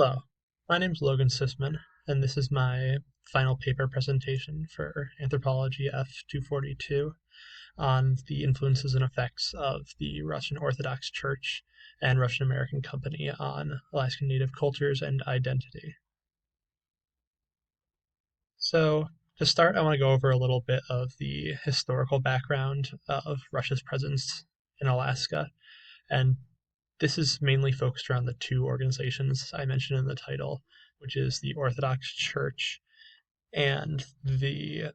Hello, my name's Logan Sisman, and this is my final paper presentation for Anthropology F242 on the influences and effects of the Russian Orthodox Church and Russian American Company on Alaskan Native cultures and identity. So, to start, I want to go over a little bit of the historical background of Russia's presence in Alaska, and this is mainly focused around the two organizations I mentioned in the title, which is the Orthodox Church and the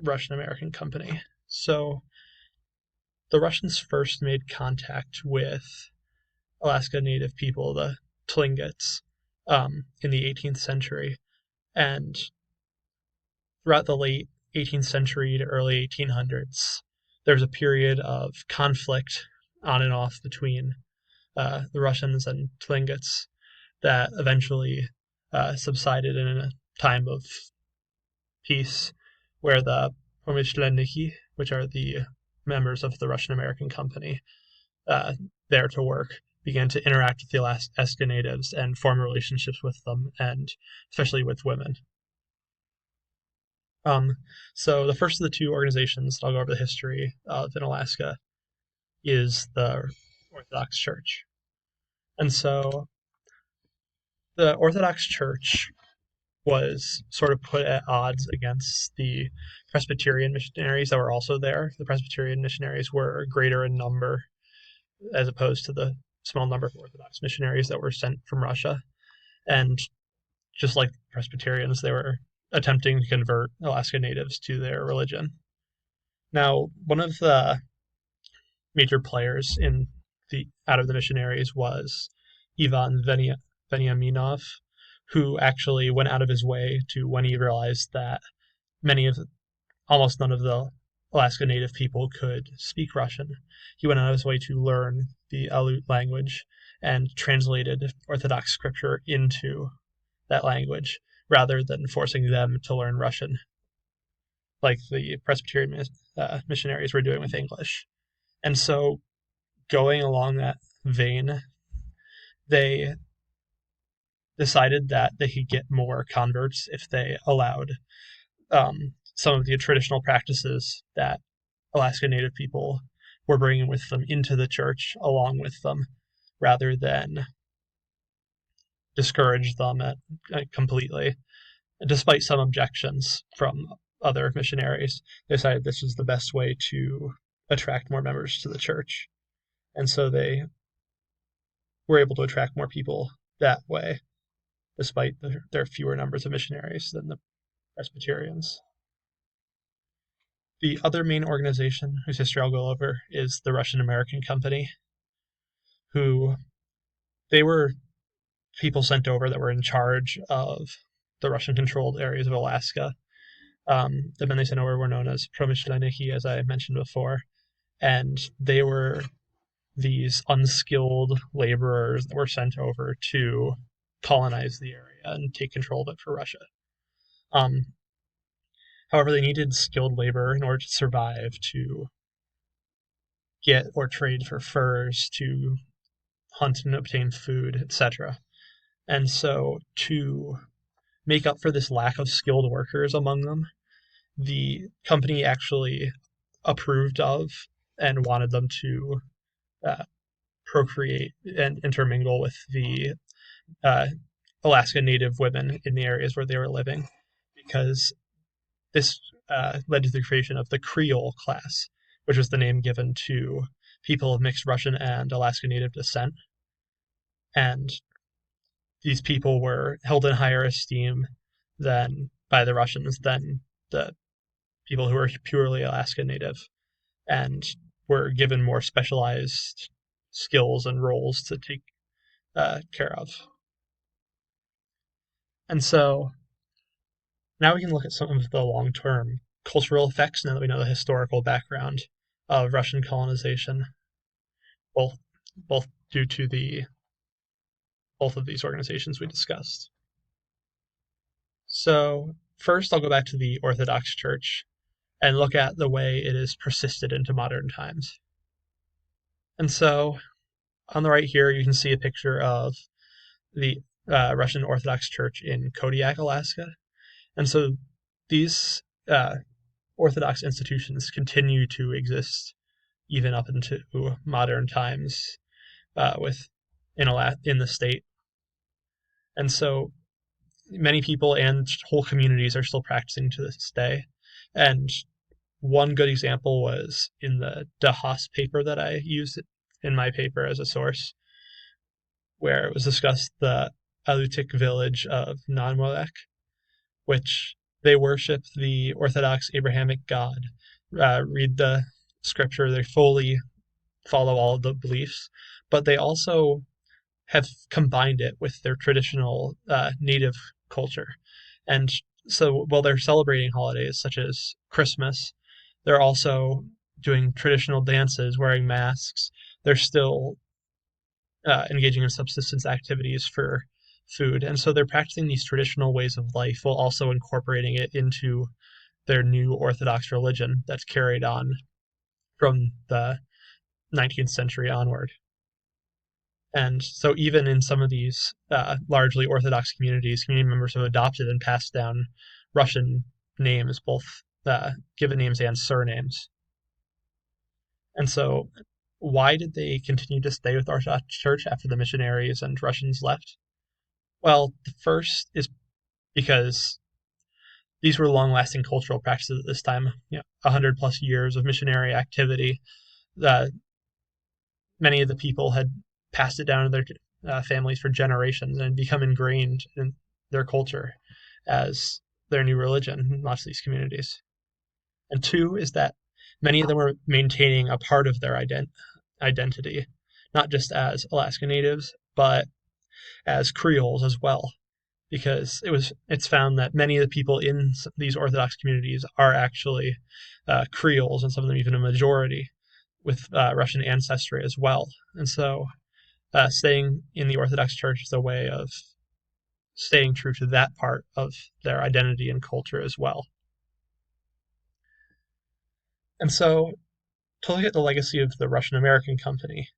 Russian American Company. So the Russians first made contact with Alaska Native people, the Tlingits, in the 18th century. And throughout the late 18th century to early 1800s, there was a period of conflict on and off between the Russians and Tlingits that eventually subsided in a time of peace where the Pomishleniki, which are the members of the Russian American Company uh, there to work, began to interact with the Alaska natives and form relationships with them, and especially with women. So the first of the two organizations that I'll go over the history of in Alaska is the Orthodox Church. And so the Orthodox Church was sort of put at odds against the Presbyterian missionaries that were also there. The Presbyterian missionaries were greater in number as opposed to the small number of Orthodox missionaries that were sent from Russia. And just like Presbyterians, they were attempting to convert Alaska natives to their religion. Now, one of the major players out of the missionaries was Ivan Veniaminov, who actually went out of his way to, when he realized that almost none of the Alaska Native people could speak Russian, he went out of his way to learn the Aleut language and translated Orthodox scripture into that language rather than forcing them to learn Russian like the Presbyterian missionaries were doing with English. And so, going along that vein, they decided that they could get more converts if they allowed some of the traditional practices that Alaska Native people were bringing with them into the church along with them, rather than discourage them completely. Despite some objections from other missionaries, they decided this was the best way to attract more members to the church. And so they were able to attract more people that way, despite their fewer numbers of missionaries than the Presbyterians. The other main organization whose history I'll go over is the Russian American Company, who they were people sent over that were in charge of the Russian-controlled areas of Alaska. The men they sent over were known as Promishleniki, as I mentioned before, and they were these unskilled laborers that were sent over to colonize the area and take control of it for Russia. However, they needed skilled labor in order to survive, to get or trade for furs, to hunt and obtain food, etc. And so, to make up for this lack of skilled workers among them, the company actually approved of and wanted them to procreate and intermingle with the Alaska Native women in the areas where they were living, because this led to the creation of the Creole class, which was the name given to people of mixed Russian and Alaska Native descent. And these people were held in higher esteem by the Russians than the people who were purely Alaska Native, and were given more specialized skills and roles to take care of. And so now we can look at some of the long-term cultural effects now that we know the historical background of Russian colonization, both due to both of these organizations we discussed. So first I'll go back to the Orthodox Church and look at the way it has persisted into modern times. And so on the right here, you can see a picture of the Russian Orthodox Church in Kodiak, Alaska. And so these Orthodox institutions continue to exist even up into modern times with in the state. And so many people and whole communities are still practicing to this day. And one good example was in the De Haas paper that I used in my paper as a source, where it was discussed the Alutiiq village of Nanmolek, which they worship the Orthodox Abrahamic God, read the scripture, they fully follow all of the beliefs, but they also have combined it with their traditional native culture. And so while they're celebrating holidays such as Christmas, they're also doing traditional dances, wearing masks. They're still engaging in subsistence activities for food. And so they're practicing these traditional ways of life while also incorporating it into their new Orthodox religion that's carried on from the 19th century onward. And so even in some of these largely Orthodox communities, community members have adopted and passed down Russian names, both given names and surnames. And so why did they continue to stay with the Orthodox Church after the missionaries and Russians left? Well, the first is because these were long-lasting cultural practices at this time. 100 plus years of missionary activity. Many of the people had passed it down to their families for generations and become ingrained in their culture as their new religion in lots of these communities. And two is that many of them were maintaining a part of their identity, not just as Alaska Natives, but as Creoles as well, because it's found that many of the people in these Orthodox communities are actually Creoles, and some of them even a majority with Russian ancestry as well. And so staying in the Orthodox Church is a way of staying true to that part of their identity and culture as well. And so to look at the legacy of the Russian American Company,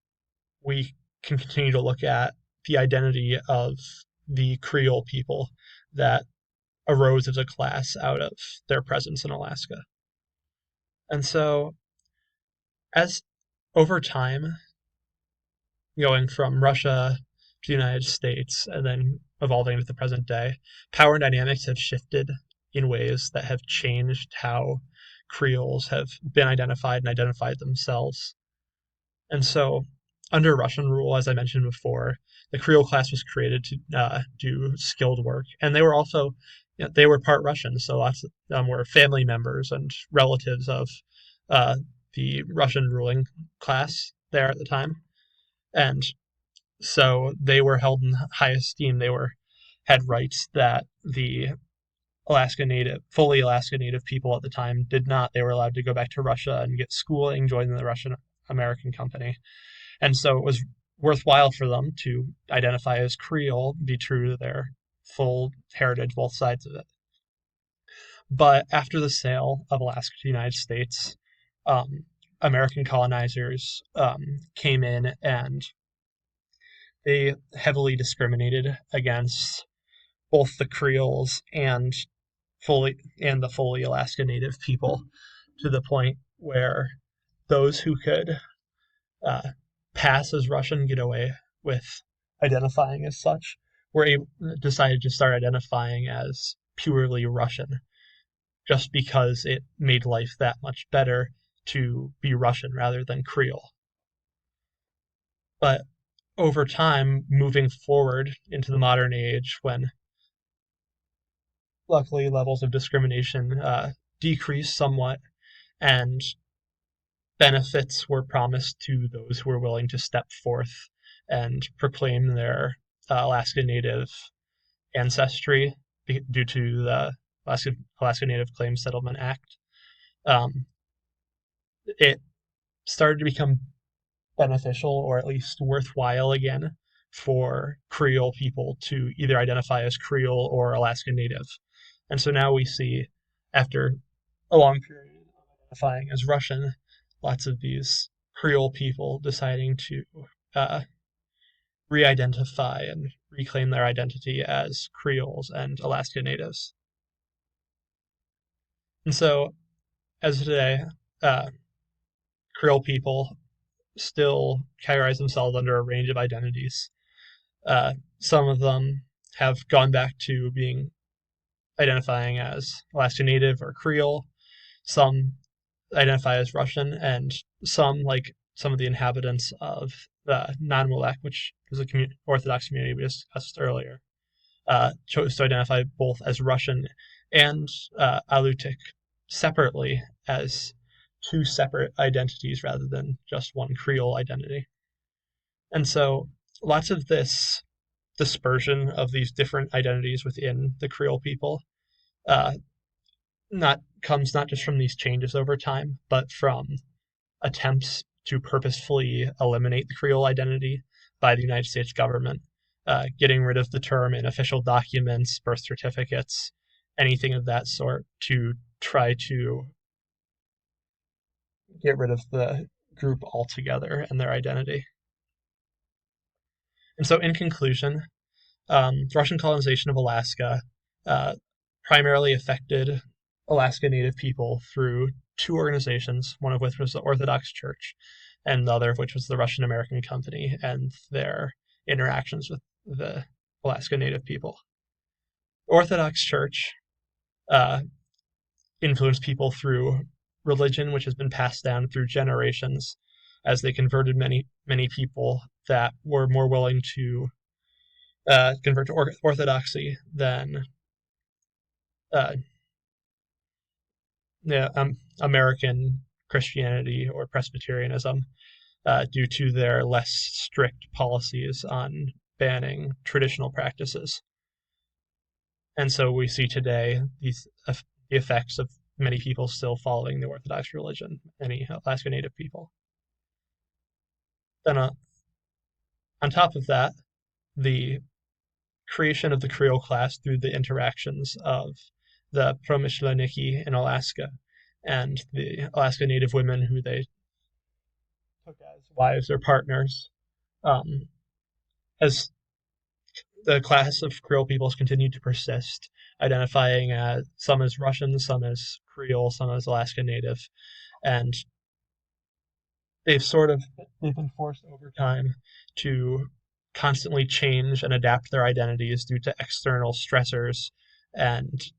we can continue to look at the identity of the Creole people that arose as a class out of their presence in Alaska. And so as over time, going from Russia to the United States and then evolving to the present day, power dynamics have shifted in ways that have changed how Creoles have been identified and identified themselves. And so under Russian rule, as I mentioned before, the Creole class was created to do skilled work. And they were also, they were part Russian, so lots of them were family members and relatives of the Russian ruling class there at the time. And so they were held in high esteem. They had rights that the fully Alaska Native people at the time did not. They were allowed to go back to Russia and get schooling, join the Russian American Company. And so it was worthwhile for them to identify as Creole, be true to their full heritage, both sides of it. But after the sale of Alaska to the United States, American colonizers came in and they heavily discriminated against both the Creoles and the fully Alaska Native people, to the point where those who could pass as Russian, get away with identifying as such, decided to start identifying as purely Russian, just because it made life that much better to be Russian rather than Creole. But over time, moving forward into the modern age, when luckily levels of discrimination decreased somewhat and benefits were promised to those who were willing to step forth and proclaim their Alaska Native ancestry due to the Alaska Native Claims Settlement Act. It started to become beneficial, or at least worthwhile again, for Creole people to either identify as Creole or Alaska Native. And so now we see, after a long period of identifying as Russian, lots of these Creole people deciding to re-identify and reclaim their identity as Creoles and Alaska Natives. And so, as of today, uh, Creole people still categorize themselves under a range of identities. Some of them have gone back to being identifying as Alaska Native or Creole. Some identify as Russian, and some, like some of the inhabitants of Non-Molek, which is a Orthodox community we discussed earlier, chose to identify both as Russian and Aleutic separately as two separate identities rather than just one Creole identity. And so lots of this dispersion of these different identities within the Creole people uh, comes not just from these changes over time, but from attempts to purposefully eliminate the Creole identity by the United States government, getting rid of the term in official documents, birth certificates, anything of that sort, to try to get rid of the group altogether and their identity. And so, in conclusion, Russian colonization of Alaska primarily affected Alaska Native people through two organizations, one of which was the Orthodox Church, and the other of which was the Russian American Company and their interactions with the Alaska Native people. The Orthodox Church influenced people through religion, which has been passed down through generations, as they converted many people that were more willing to convert to Orthodoxy than American Christianity or Presbyterianism, due to their less strict policies on banning traditional practices. And so we see today the effects of many people still following the Orthodox religion, many Alaska Native people. Then on top of that, the creation of the Creole class through the interactions of the Promishlenniki in Alaska and the Alaska Native women who they took as wives or partners, as the class of Creole peoples continued to persist, identifying some as Russian, some as Creole, some as Alaska Native, and they've been forced over time to constantly change and adapt their identities due to external stressors and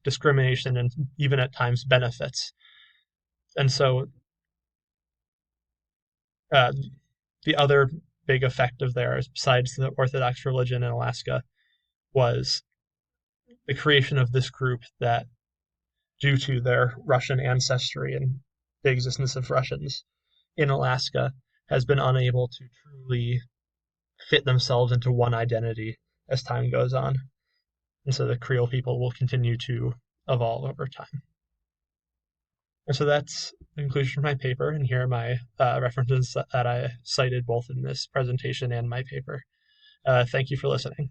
discrimination and even at times benefits. And so the other big effect of theirs, besides the Orthodox religion in Alaska, was the creation of this group that, due to their Russian ancestry and the existence of Russians in Alaska, has been unable to truly fit themselves into one identity as time goes on. And so the Creole people will continue to evolve over time. And so that's the conclusion of my paper, and here are my references that I cited both in this presentation and my paper. Thank you for listening.